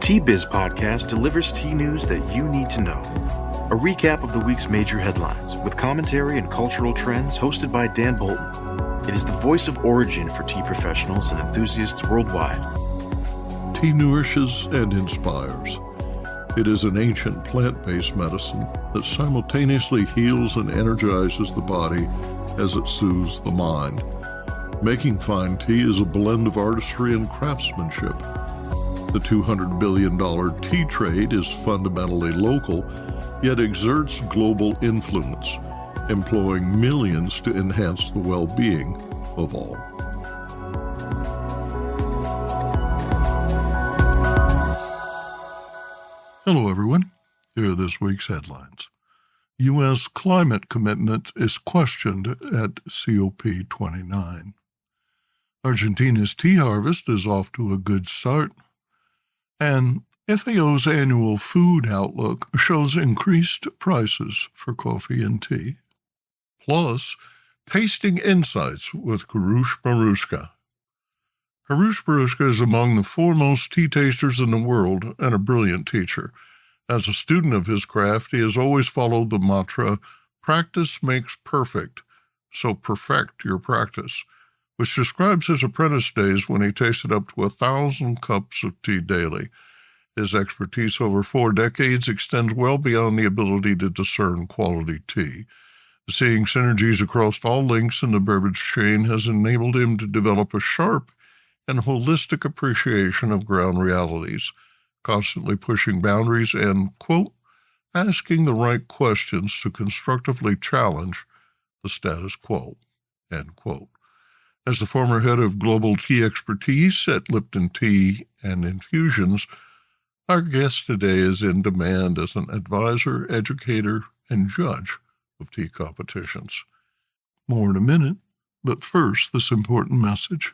Tea Biz Podcast delivers tea news that you need to know. A recap of the week's major headlines with commentary and cultural trends hosted by Dan Bolton. It is the voice of origin for tea professionals and enthusiasts worldwide. Tea nourishes and inspires. It is an ancient plant-based medicine that simultaneously heals and energizes the body as it soothes the mind. Making fine tea is a blend of artistry and craftsmanship. The $200 billion tea trade is fundamentally local, yet exerts global influence, employing millions to enhance the well-being of all. Hello, everyone. Here are this week's headlines. U.S. climate commitment is questioned at COP29. Argentina's tea harvest is off to a good start. And FAO's annual food outlook shows increased prices for coffee and tea. Plus, tasting insights with Kurush Bharucha. Kurush Bharucha is among the foremost tea tasters in the world and a brilliant teacher. As a student of his craft, he has always followed the mantra, practice makes perfect, so perfect your practice, which describes his apprentice days when he tasted up to 1,000 cups of tea daily. His expertise over 4 decades extends well beyond the ability to discern quality tea. Seeing synergies across all links in the beverage chain has enabled him to develop a sharp and holistic appreciation of ground realities, constantly pushing boundaries and, quote, asking the right questions to constructively challenge the status quo, end quote. As the former head of global tea expertise at Lipton Tea Infusions, our guest today is in demand as an advisor, educator, and judge of tea competitions. More in a minute, but first, this important message.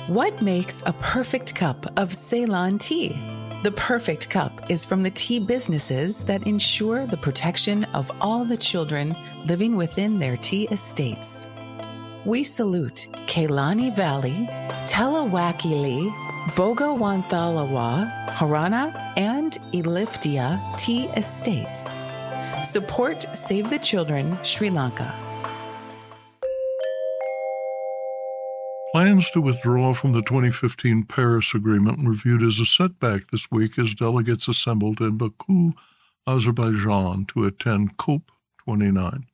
What makes a perfect cup of Ceylon tea? The perfect cup is from the tea businesses that ensure the protection of all the children living within their tea estates. We salute Kailani Valley, Telawakili, Bogawantalawa, Harana, and Elliptia tea estates. Support Save the Children, Sri Lanka. Plans to withdraw from the 2015 Paris Agreement were viewed as a setback this week as delegates assembled in Baku, Azerbaijan, to attend COP29.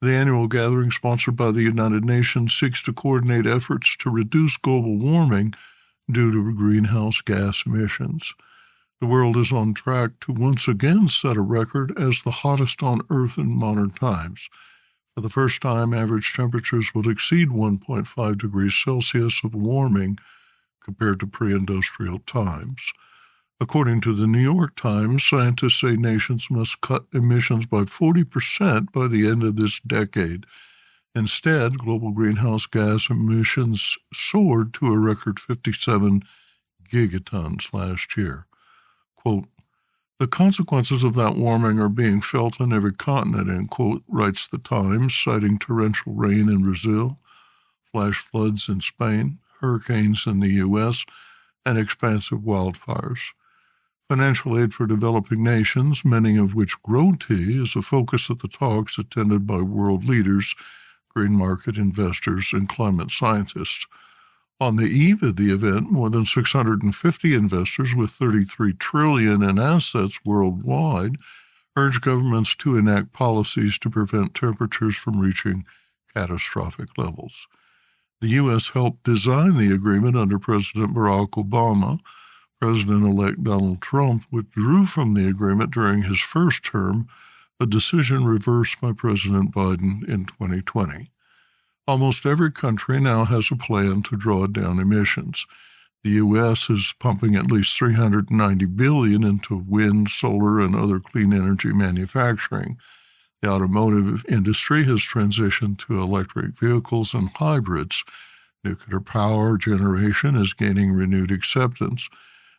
The annual gathering, sponsored by the United Nations, seeks to coordinate efforts to reduce global warming due to greenhouse gas emissions. The world is on track to once again set a record as the hottest on Earth in modern times. For the first time, average temperatures will exceed 1.5 degrees Celsius of warming compared to pre-industrial times. According to the New York Times, scientists say nations must cut emissions by 40% by the end of this decade. Instead, global greenhouse gas emissions soared to a record 57 gigatons last year. Quote, the consequences of that warming are being felt on every continent, end quote, writes the Times, citing torrential rain in Brazil, flash floods in Spain, hurricanes in the U.S., and expansive wildfires. Financial aid for developing nations, many of which grow tea, is a focus at the talks attended by world leaders, green market investors, and climate scientists. On the eve of the event, more than 650 investors with $33 trillion in assets worldwide urged governments to enact policies to prevent temperatures from reaching catastrophic levels. The U.S. helped design the agreement under President Barack Obama. President-elect Donald Trump withdrew from the agreement during his first term, a decision reversed by President Biden in 2020. Almost every country now has a plan to draw down emissions. The U.S. is pumping at least $390 billion into wind, solar, and other clean energy manufacturing. The automotive industry has transitioned to electric vehicles and hybrids. Nuclear power generation is gaining renewed acceptance.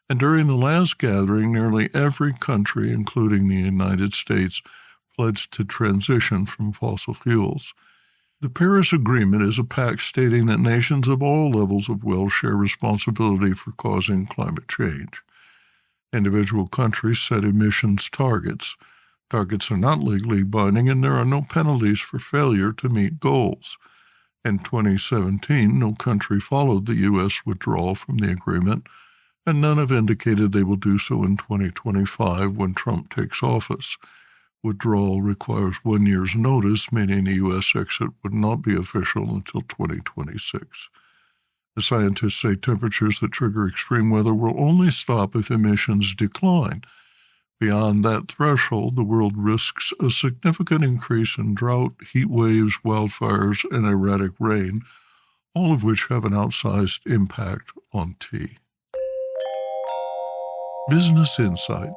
And during the last gathering, nearly every country, including the United States, pledged to transition from fossil fuels. The Paris Agreement is a pact stating that nations of all levels of wealth share responsibility for causing climate change. Individual countries set emissions targets. Targets are not legally binding, and there are no penalties for failure to meet goals. In 2017, no country followed the U.S. withdrawal from the agreement, and none have indicated they will do so in 2025 when Trump takes office. Withdrawal requires 1 year's notice, meaning the U.S. exit would not be official until 2026. The scientists say temperatures that trigger extreme weather will only stop if emissions decline. Beyond that threshold, the world risks a significant increase in drought, heat waves, wildfires, and erratic rain, all of which have an outsized impact on tea. Business Insight.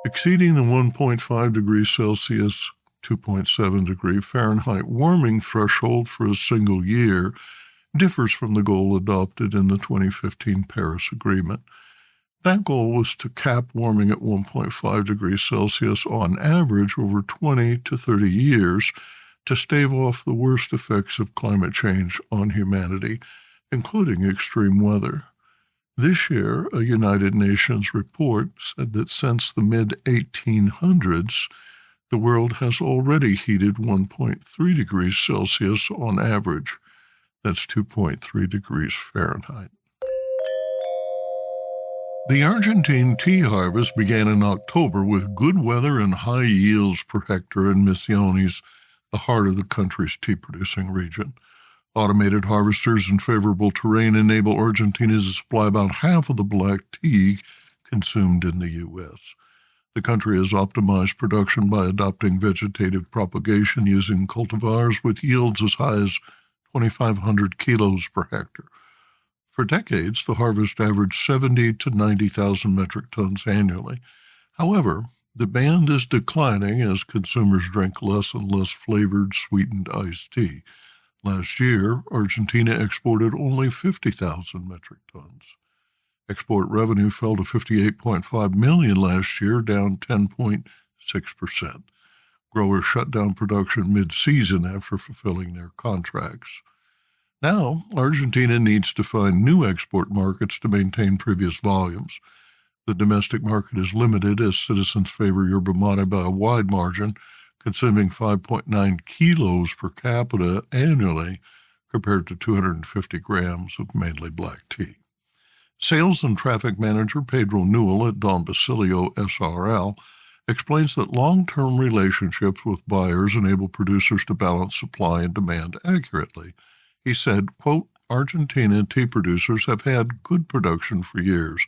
Exceeding the 1.5 degrees Celsius, 2.7 degree Fahrenheit warming threshold for a single year differs from the goal adopted in the 2015 Paris Agreement. That goal was to cap warming at 1.5 degrees Celsius on average over 20 to 30 years to stave off the worst effects of climate change on humanity, including extreme weather. This year, a United Nations report said that since the mid-1800s, the world has already heated 1.3 degrees Celsius on average. That's 2.3 degrees Fahrenheit. The Argentine tea harvest began in October with good weather and high yields per hectare in Misiones, the heart of the country's tea-producing region. Automated harvesters and favorable terrain enable Argentina to supply about half of the black tea consumed in the U.S. The country has optimized production by adopting vegetative propagation using cultivars with yields as high as 2,500 kilos per hectare. For decades, the harvest averaged 70 to 90,000 metric tons annually. However, demand is declining as consumers drink less and less flavored, sweetened iced tea. Last year, Argentina exported only 50,000 metric tons. Export revenue fell to $58.5 million last year, down 10.6%. Growers shut down production mid-season after fulfilling their contracts. Now, Argentina needs to find new export markets to maintain previous volumes. The domestic market is limited as citizens favor yerba mate by a wide margin, consuming 5.9 kilos per capita annually compared to 250 grams of mainly black tea. Sales and Traffic Manager Pedro Newell at Don Basilio SRL explains that long-term relationships with buyers enable producers to balance supply and demand accurately. He said, quote, Argentina tea producers have had good production for years.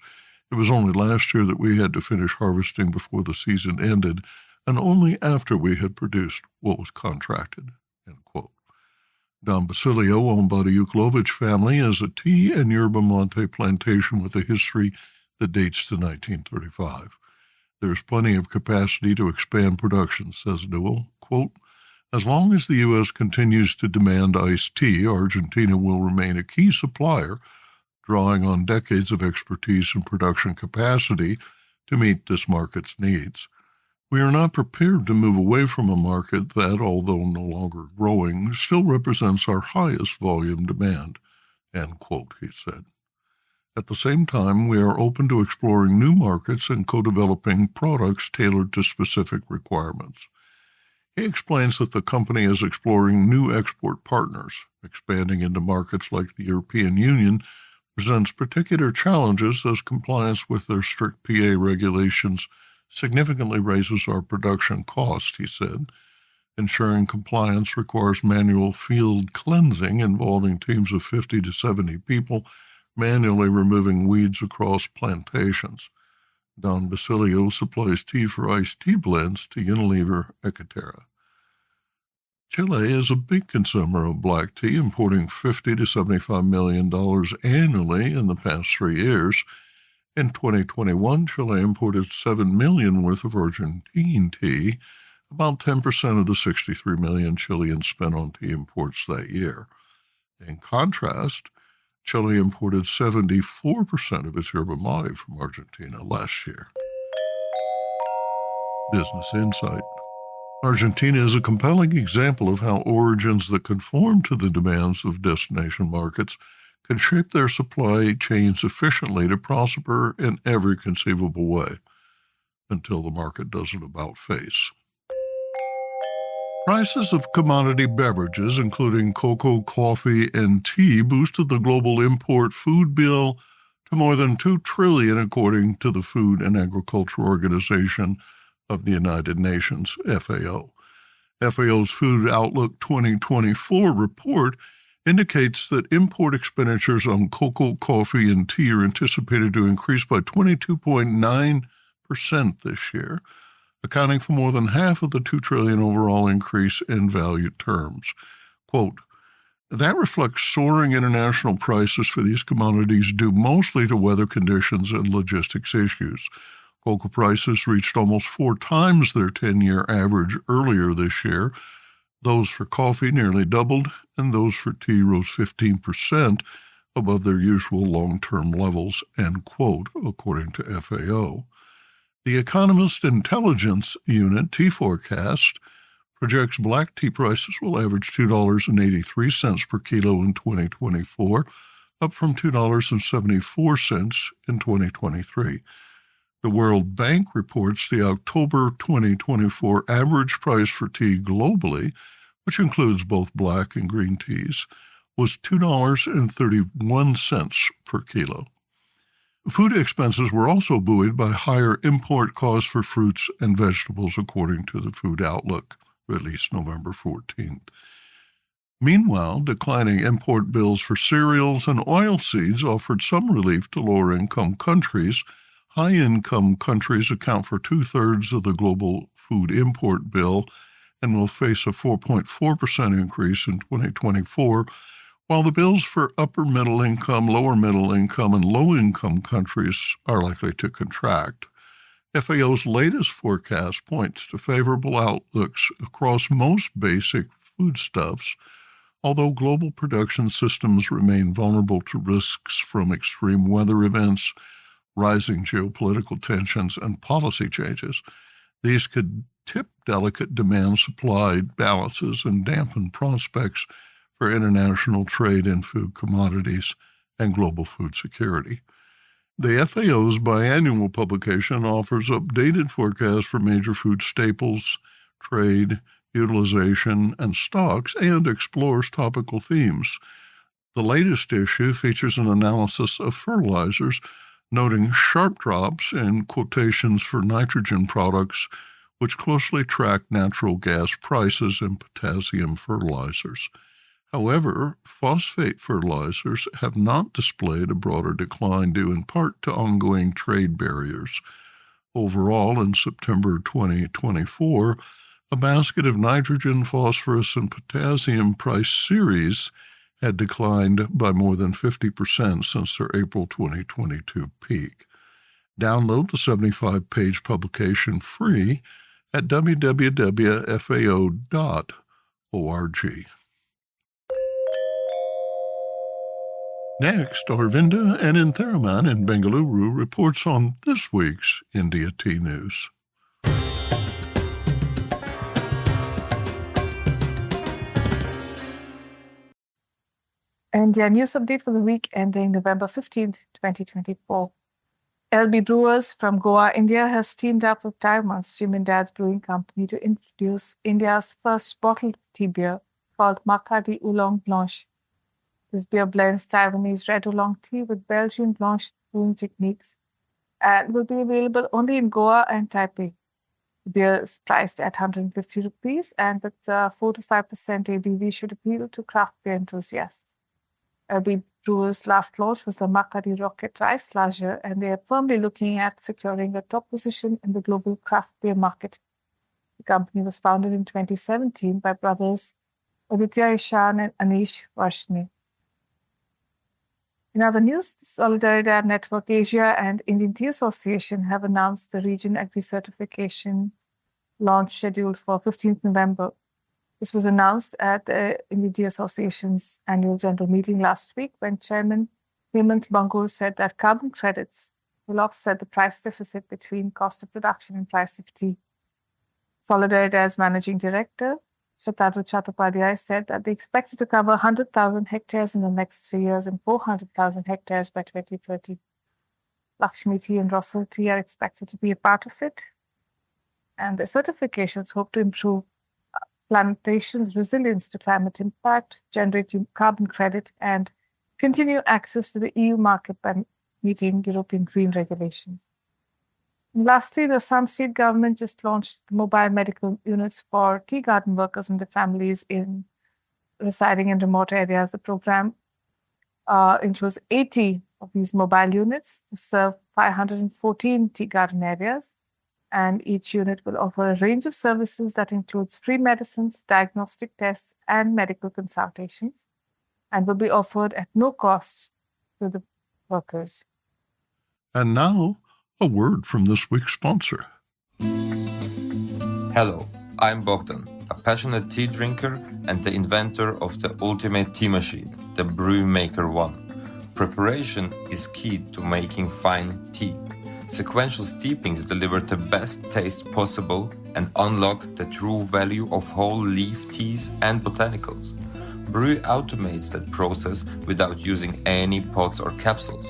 It was only last year that we had to finish harvesting before the season ended, and only after we had produced what was contracted, end quote. Don Basilio, owned by the Uklovich family, is a tea and yerba mate plantation with a history that dates to 1935. There's plenty of capacity to expand production, says Newell. Quote, as long as the U.S. continues to demand iced tea, Argentina will remain a key supplier, drawing on decades of expertise and production capacity to meet this market's needs. We are not prepared to move away from a market that, although no longer growing, still represents our highest volume demand, end quote, he said. At the same time, we are open to exploring new markets and co-developing products tailored to specific requirements. He explains that the company is exploring new export partners. Expanding into markets like the European Union presents particular challenges as compliance with their strict PA regulations significantly raises our production cost, he said. Ensuring compliance requires manual field cleansing involving teams of 50 to 70 people manually removing weeds across plantations. Don Basilio supplies tea for iced tea blends to Unilever Educator. Chile is a big consumer of black tea, importing $50 to $75 million annually in the past 3 years. In 2021, Chile imported $7 million worth of Argentine tea, about 10% of the $63 million Chileans spent on tea imports that year. In contrast, Chile imported 74% of its yerba mate from Argentina last year. Business Insight. Argentina is a compelling example of how origins that conform to the demands of destination markets can shape their supply chains efficiently to prosper in every conceivable way, until the market does an about-face. Prices of commodity beverages, including cocoa, coffee, and tea, boosted the global import food bill to more than $2 trillion, according to the Food and Agriculture Organization of the United Nations, FAO. FAO's Food Outlook 2024 report indicates that import expenditures on cocoa, coffee, and tea are anticipated to increase by 22.9% this year, accounting for more than half of the $2 trillion overall increase in value terms. Quote, that reflects soaring international prices for these commodities due mostly to weather conditions and logistics issues. Cocoa prices reached almost 4 times their 10-year average earlier this year. Those for coffee nearly doubled, and those for tea rose 15% above their usual long-term levels, end quote, according to FAO. The Economist Intelligence Unit tea forecast projects black tea prices will average $2.83 per kilo in 2024, up from $2.74 in 2023. The World Bank reports the October 2024 average price for tea globally, which includes both black and green teas, was $2.31 per kilo. Food expenses were also buoyed by higher import costs for fruits and vegetables, according to the Food Outlook, released November 14th. Meanwhile, declining import bills for cereals and oilseeds offered some relief to lower-income countries. High-income countries account for 2/3 of the global food import bill and will face a 4.4% increase in 2024, while the bills for upper middle income, lower middle income, and low-income countries are likely to contract. FAO's latest forecast points to favorable outlooks across most basic foodstuffs, although global production systems remain vulnerable to risks from extreme weather events, rising geopolitical tensions, and policy changes. These could tip delicate demand-supply balances and dampen prospects for international trade in food commodities and global food security. The FAO's biannual publication offers updated forecasts for major food staples, trade, utilization, and stocks, and explores topical themes. The latest issue features an analysis of fertilizers, noting sharp drops in quotations for nitrogen products, which closely track natural gas prices and potassium fertilizers. However, phosphate fertilizers have not displayed a broader decline due in part to ongoing trade barriers. Overall, in September 2024, a basket of nitrogen, phosphorus, and potassium price series had declined by more than 50% since their April 2022 peak. Download the 75-page publication free at www.fao.org. Next, Arvinda Anantharaman in Bengaluru reports on this week's India Tea News. India news update for the week ending November 15th, 2024. LB Brewers from Goa, India has teamed up with Taiwan's Jimindad's Brewing Company to introduce India's first bottled tea beer called Makadi Oolong Blanche. This beer blends Taiwanese red oolong tea with Belgian Blanche brewing techniques and will be available only in Goa and Taipei. The beer is priced at 150 rupees and with 4 to 5% ABV should appeal to craft beer enthusiasts. LB Brewers' last launch was the Makadi Rocket Rice Lager, and they are firmly looking at securing a top position in the global craft beer market. The company was founded in 2017 by brothers Aditya Ishan and Anish Varshney. In other news, Solidarity Network Asia and Indian Tea Association have announced the Regen Agri certification launch scheduled for 15th November. This was announced at the Indian Tea Association's annual general meeting last week when Chairman Hemant Bangur said that carbon credits will offset the price deficit between cost of production and price of tea. Solidarity's managing director, Bharucha said that they expected to cover 100,000 hectares in the next 3 years and 400,000 hectares by 2030. Lakshmi Tea and Russell Tea are expected to be a part of it. And the certifications hope to improve plantation's resilience to climate impact, generate carbon credit, and continue access to the EU market by meeting European green regulations. And lastly, the Assam state government just launched mobile medical units for tea garden workers and their families residing in remote areas. The program includes 80 of these mobile units to serve 514 tea garden areas. And each unit will offer a range of services that includes free medicines, diagnostic tests, and medical consultations, and will be offered at no cost to the workers. And now, a word from this week's sponsor. Hello, I'm Bogdan, a passionate tea drinker and the inventor of the ultimate tea machine, the Brew Maker One. Preparation is key to making fine tea. Sequential steepings deliver the best taste possible and unlock the true value of whole leaf teas and botanicals. Brew automates that process without using any pots or capsules.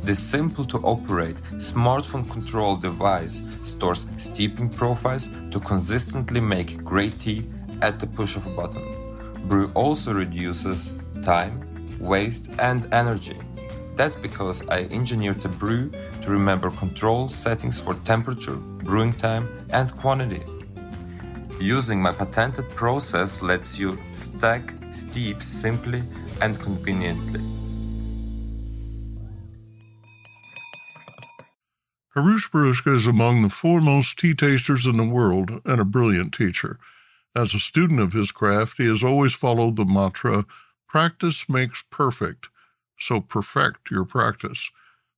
This simple-to-operate, smartphone-controlled device stores steeping profiles to consistently make great tea at the push of a button. Brew also reduces time, waste, and energy. That's because I engineered the brew to remember control settings for temperature, brewing time, and quantity. Using my patented process lets you stack steep simply and conveniently. Kurush Bharucha is among the foremost tea tasters in the world and a brilliant teacher. As a student of his craft, he has always followed the mantra, "Practice makes perfect, so perfect your practice,"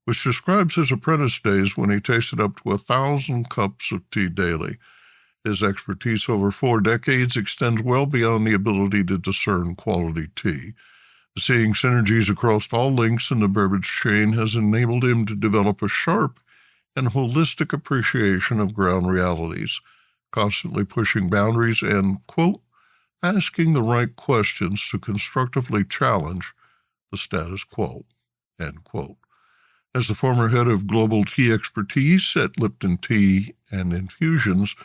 which describes his apprentice days when he tasted up to 1,000 cups of tea daily. His expertise over 4 decades extends well beyond the ability to discern quality tea. Seeing synergies across all links in the beverage chain has enabled him to develop a sharp and holistic appreciation of ground realities, constantly pushing boundaries and, quote, asking the right questions to constructively challenge the status quo, end quote. As the former head of global tea expertise at Lipton Tea and Infusions,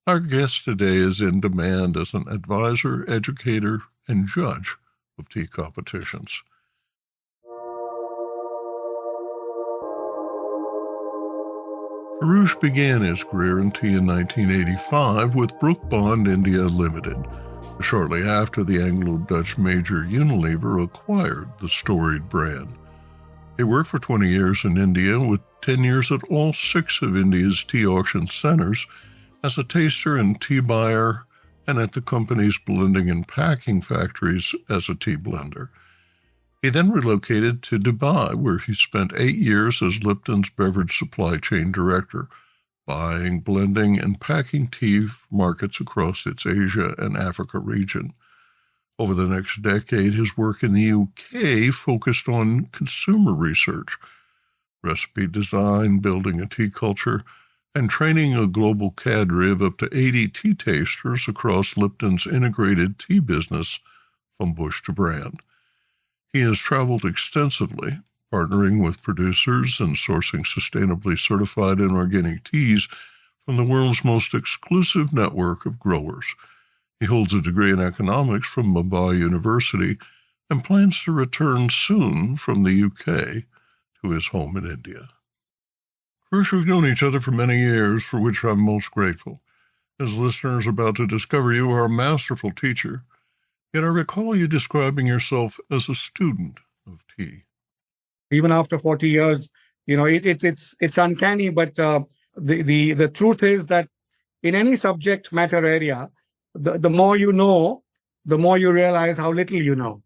our guest today is in demand as an advisor, educator, and judge of tea competitions. Kurush began his career in tea in 1985 with Brook Bond India Limited, shortly after the Anglo-Dutch major Unilever acquired the storied brand. He worked for 20 years in India, with 10 years at all 6 of India's tea auction centers as a taster and tea buyer, and at the company's blending and packing factories as a tea blender. He then relocated to Dubai, where he spent 8 years as Lipton's beverage supply chain director, buying, blending, and packing tea for markets across its Asia and Africa region. Over the next decade, his work in the UK focused on consumer research, recipe design, building a tea culture, and training a global cadre of up to 80 tea tasters across Lipton's integrated tea business from bush to brand. He has traveled extensively, partnering with producers and sourcing sustainably certified and organic teas from the world's most exclusive network of growers. He holds a degree in economics from Mumbai University and plans to return soon from the UK to his home in India. Kurush, we've known each other for many years, for which I'm most grateful. As listeners are about to discover, you are a masterful teacher. Yet I recall you describing yourself as a student of tea. Even after 40 years, it's uncanny, but the truth is that in any subject matter area, the more you know, the more you realize how little you know.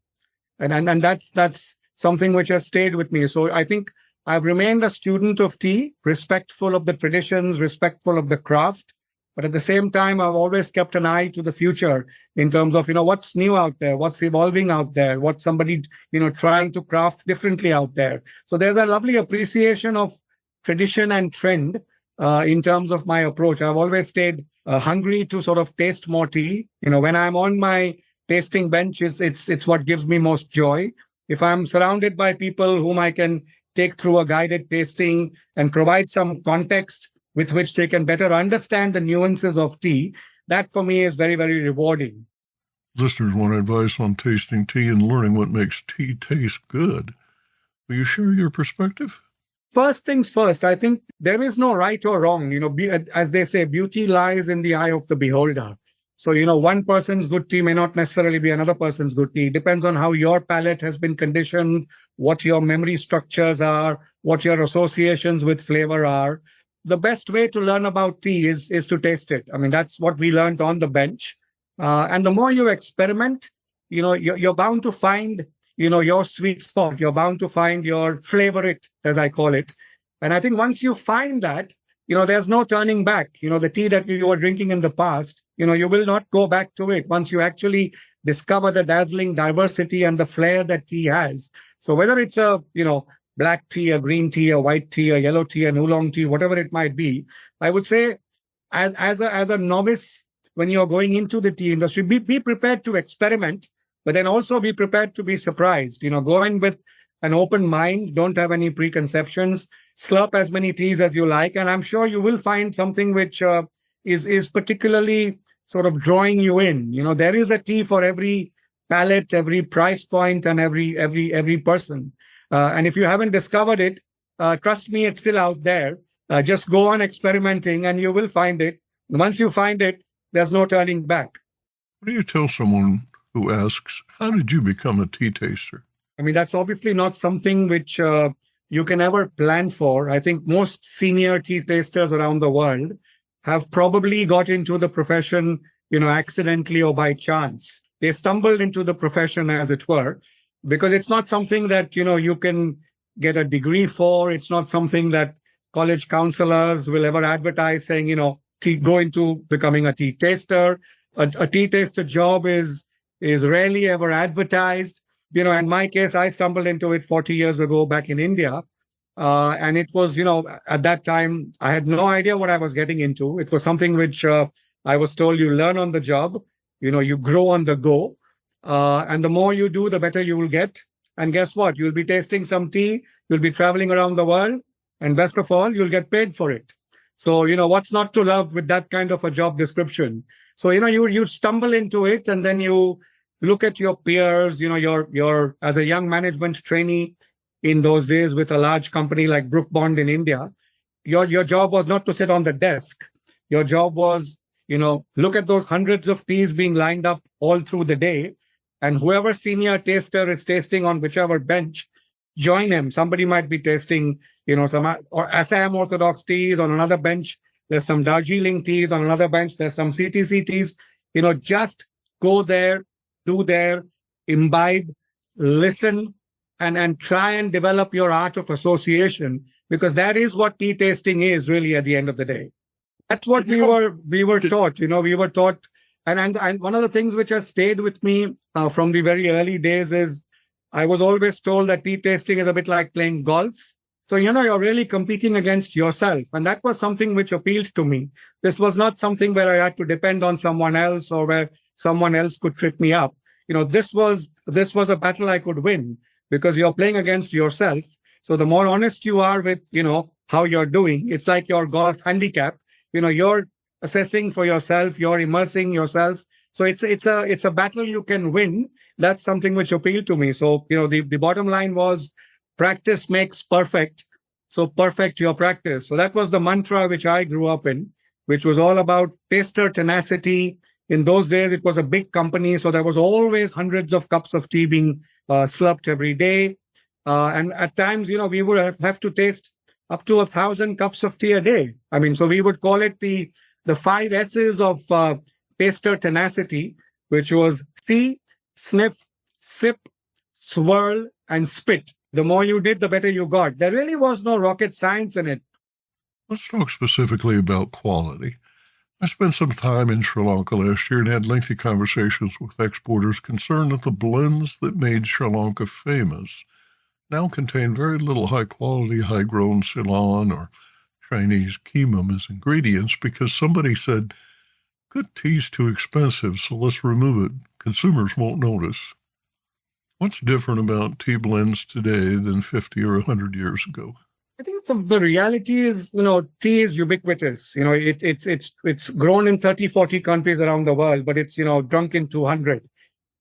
And that's something which has stayed with me. So I think I've remained a student of tea, respectful of the traditions, respectful of the craft. But at the same time, I've always kept an eye to the future in terms of, what's new out there, what's evolving out there, what's somebody, trying to craft differently out there. So there's a lovely appreciation of tradition and trend in terms of my approach. I've always stayed hungry to sort of taste more tea. When I'm on my tasting bench, it's what gives me most joy. If I'm surrounded by people whom I can take through a guided tasting and provide some context with which they can better understand the nuances of tea, that for me is very, very rewarding. Listeners want advice on tasting tea and learning what makes tea taste good. Will you share your perspective? First things first, I think there is no right or wrong. As they say, beauty lies in the eye of the beholder. So, one person's good tea may not necessarily be another person's good tea. It depends on how your palate has been conditioned, what your memory structures are, what your associations with flavor are. The best way to learn about tea is to taste it. I mean, that's what we learned on the bench. And the more you experiment, you're bound to find, your sweet spot. You're bound to find your favorite, as I call it. And I think once you find that, there's no turning back. The tea that you were drinking in the past, you will not go back to it once you actually discover the dazzling diversity and the flair that tea has. So whether it's a, black tea, a green tea, a white tea, a yellow tea, an oolong tea, whatever it might be, I would say as a novice, when you're going into the tea industry, be prepared to experiment, but then also be prepared to be surprised. Go in with an open mind, don't have any preconceptions, slurp as many teas as you like, and I'm sure you will find something which is particularly sort of drawing you in. There is a tea for every palate, every price point, and every person. And if you haven't discovered it, trust me, it's still out there. Just go on experimenting and you will find it. Once you find it, there's no turning back. What do you tell someone who asks, how did you become a tea taster? I mean, that's obviously not something which you can ever plan for. I think most senior tea tasters around the world have probably got into the profession, accidentally or by chance. They stumbled into the profession, as it were, because it's not something that, you can get a degree for. It's not something that college counselors will ever advertise saying, go into becoming a tea taster. A tea taster job is rarely ever advertised. In my case, I stumbled into it 40 years ago back in India. And it was, at that time, I had no idea what I was getting into. It was something which I was told you learn on the job, you grow on the go. And the more you do, the better you will get. And guess what? You'll be tasting some tea. You'll be traveling around the world. And best of all, you'll get paid for it. So, what's not to love with that kind of a job description? So, you stumble into it and then you look at your peers, you're as a young management trainee in those days with a large company like Brook Bond in India, your job was not to sit on the desk. Your job was, look at those hundreds of teas being lined up all through the day. And whoever senior taster is tasting on whichever bench, join him. Somebody might be tasting, some or Assam Orthodox teas on another bench. There's some Darjeeling teas on another bench. There's some CTC teas. Just go there, do there, imbibe, listen, and try and develop your art of association, because that is what tea tasting is really at the end of the day. That's what we were taught. We were taught, and one of the things which has stayed with me from the very early days is I was always told that tea tasting is a bit like playing golf. So, you're really competing against yourself. And that was something which appealed to me. This was not something where I had to depend on someone else or where someone else could trip me up. This was a battle I could win because you're playing against yourself. So the more honest you are with, how you're doing, it's like your golf handicap. You're assessing for yourself, you're immersing yourself. So it's a battle you can win. That's something which appealed to me. So, the bottom line was practice makes perfect. So perfect your practice. So that was the mantra which I grew up in, which was all about taster tenacity. In those days, it was a big company. So there was always hundreds of cups of tea being slurped every day. And at times, we would have to taste up to 1,000 cups of tea a day. I mean, so we would call it the 5 S's of taster tenacity, which was see, sniff, sip, swirl, and spit. The more you did, the better you got. There really was no rocket science in it. Let's talk specifically about quality. I spent some time in Sri Lanka last year and had lengthy conversations with exporters concerned that the blends that made Sri Lanka famous now contain very little high-quality, high-grown Ceylon or Chinese kimum as ingredients because somebody said, good tea's too expensive, so let's remove it. Consumers won't notice. What's different about tea blends today than 50 or 100 years ago? I think the reality is, tea is ubiquitous. It's grown in 30, 40 countries around the world, but it's, drunk in 200.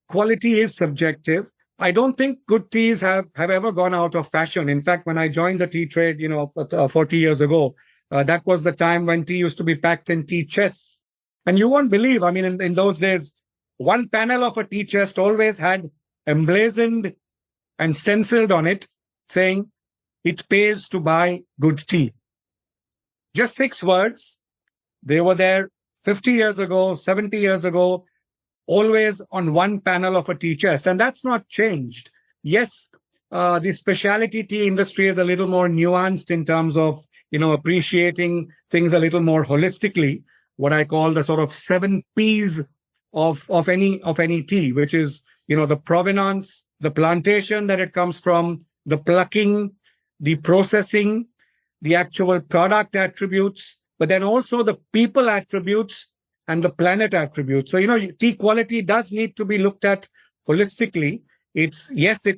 Quality is subjective. I don't think good teas have ever gone out of fashion. In fact, when I joined the tea trade, 40 years ago, that was the time when tea used to be packed in tea chests. And you won't believe, in those days, one panel of a tea chest always had emblazoned and stenciled on it saying, it pays to buy good tea. Just 6 words. They were there 50 years ago, 70 years ago, always on one panel of a tea chest. And that's not changed. Yes, the specialty tea industry is a little more nuanced in terms of, appreciating things a little more holistically, what I call the sort of 7 Ps of any tea, which is, the provenance, the plantation that it comes from, the plucking, the processing, the actual product attributes, but then also the people attributes and the planet attributes. So, tea quality does need to be looked at holistically. It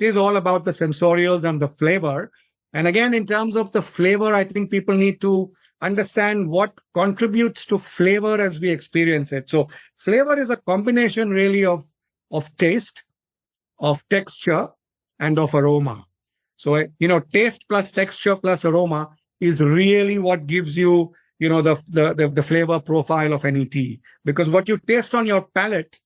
is all about the sensorials and the flavor. And again, in terms of the flavor, I think people need to understand what contributes to flavor as we experience it. So flavor is a combination really of taste, of texture, and of aroma. So, taste plus texture plus aroma is really what gives you, the flavor profile of any tea. Because what you taste on your palate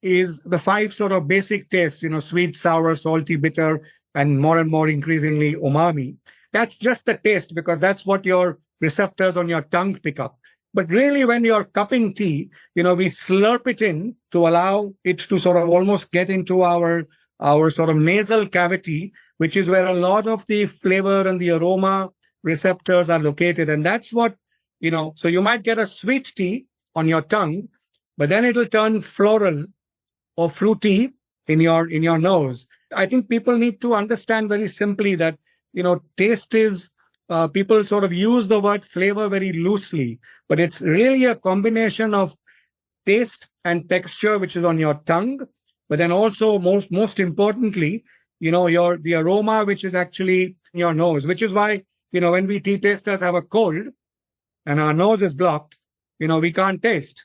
is the 5 sort of basic tastes, sweet, sour, salty, bitter, and more increasingly umami. That's just the taste because that's what your receptors on your tongue pick up. But really, when you're cupping tea, we slurp it in to allow it to sort of almost get into our sort of nasal cavity, which is where a lot of the flavor and the aroma receptors are located. And that's what, so you might get a sweet tea on your tongue, but then it'll turn floral or fruity in your nose. I think people need to understand very simply that, taste is, people sort of use the word flavor very loosely, but it's really a combination of taste and texture, which is on your tongue, but then also most importantly, the aroma, which is actually in your nose, which is why, when we tea tasters have a cold and our nose is blocked, we can't taste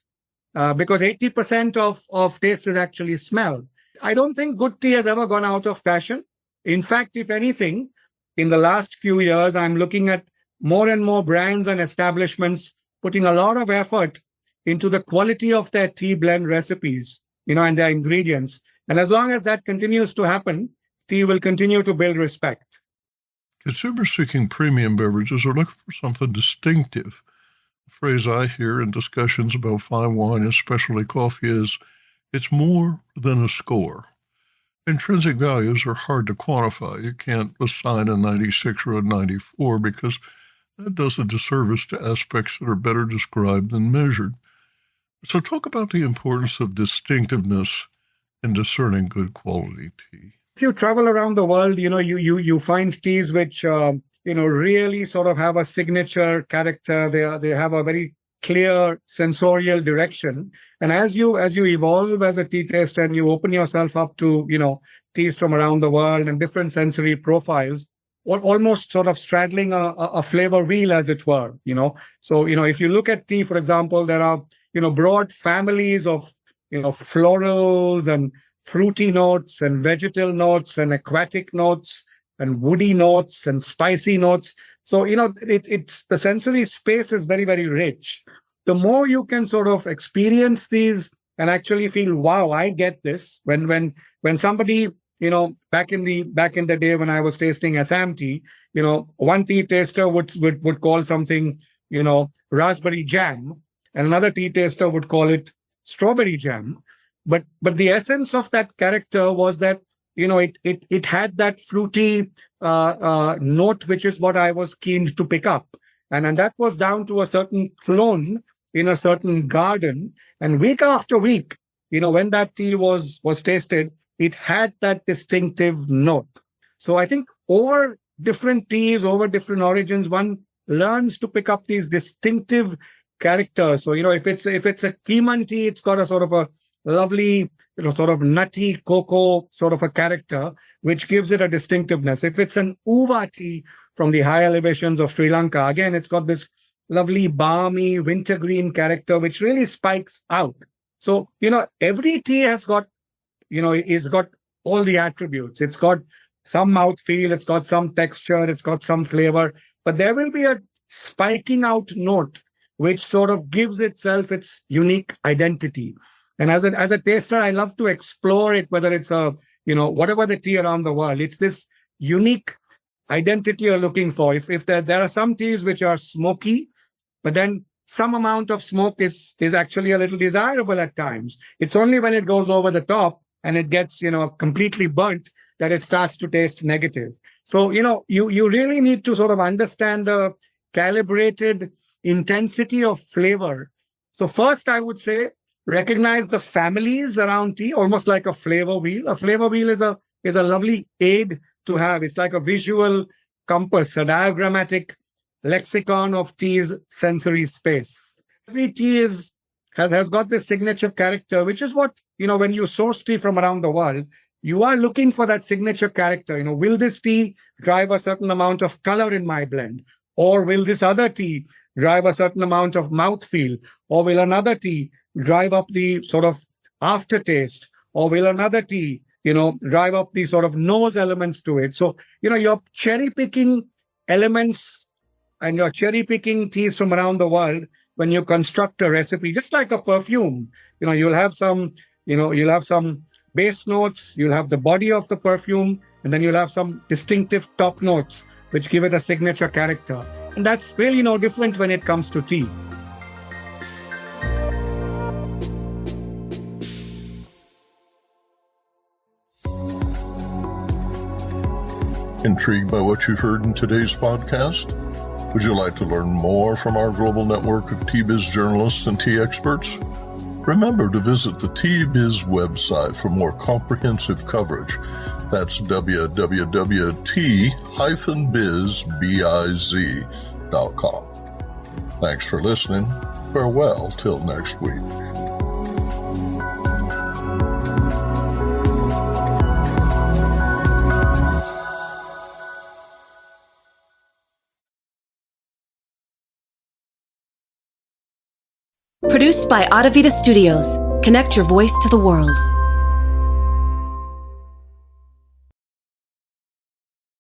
because 80% of taste is actually smell. I don't think good tea has ever gone out of fashion. In fact, if anything, in the last few years, I'm looking at more and more brands and establishments putting a lot of effort into the quality of their tea blend recipes, and their ingredients. And as long as that continues to happen, tea will continue to build respect. Consumers seeking premium beverages are looking for something distinctive. The phrase I hear in discussions about fine wine and specialty coffee is, it's more than a score. Intrinsic values are hard to quantify. You can't assign a 96 or a 94 because that does a disservice to aspects that are better described than measured. So talk about the importance of distinctiveness in discerning good quality tea. If you travel around the world, you find teas which, really sort of have a signature character. They have a very clear sensorial direction. And as you evolve as a tea taster and you open yourself up to, teas from around the world and different sensory profiles, or almost sort of straddling a flavor wheel, as it were, So, if you look at tea, for example, there are, broad families of, florals and fruity notes and vegetal notes and aquatic notes and woody notes and spicy notes. So, it's the sensory space is very, very rich. The more you can sort of experience these and actually feel, wow, I get this. When somebody, back in the day when I was tasting Assam tea, one tea taster would call something, raspberry jam, and another tea taster would call it strawberry jam. But the essence of that character was that, it had that fruity note, which is what I was keen to pick up. And that was down to a certain clone in a certain garden. And week after week, when that tea was tasted, it had that distinctive note. So I think over different teas, over different origins, one learns to pick up these distinctive characters. So, if it's a Keeman tea, it's got a sort of a lovely, sort of nutty cocoa sort of a character, which gives it a distinctiveness. If it's an Uva tea from the high elevations of Sri Lanka, again, it's got this lovely balmy wintergreen character, which really spikes out. So, every tea has got, it's got all the attributes. It's got some mouthfeel, it's got some texture, it's got some flavor, but there will be a spiking out note which sort of gives itself its unique identity. And as a taster, I love to explore it, whether it's whatever the tea around the world, it's this unique identity you're looking for. If there are some teas which are smoky, but then some amount of smoke is actually a little desirable at times. It's only when it goes over the top and it gets, completely burnt that it starts to taste negative. So, you really need to sort of understand the calibrated intensity of flavor. So first, I would say, recognize the families around tea, almost like a flavor wheel. A flavor wheel is a lovely aid to have. It's like a visual compass, a diagrammatic lexicon of tea's sensory space. Every tea has got this signature character, which is what, when you source tea from around the world, you are looking for that signature character. Will this tea drive a certain amount of color in my blend? Or will this other tea drive a certain amount of mouthfeel? Or will another tea drive up the sort of aftertaste? Or will another tea, drive up the sort of nose elements to it? So, you're cherry picking elements and you're cherry picking teas from around the world when you construct a recipe, just like a perfume. You'll have some base notes, you'll have the body of the perfume, and then you'll have some distinctive top notes which give it a signature character. And that's really no different when it comes to tea. Intrigued by what you heard in today's podcast? Would you like to learn more from our global network of Tea Biz journalists and tea experts? Remember to visit the Tea Biz website for more comprehensive coverage. That's www.t-biz.com. Thanks for listening. Farewell till next week. Produced by Adavita Studios. Connect your voice to the world.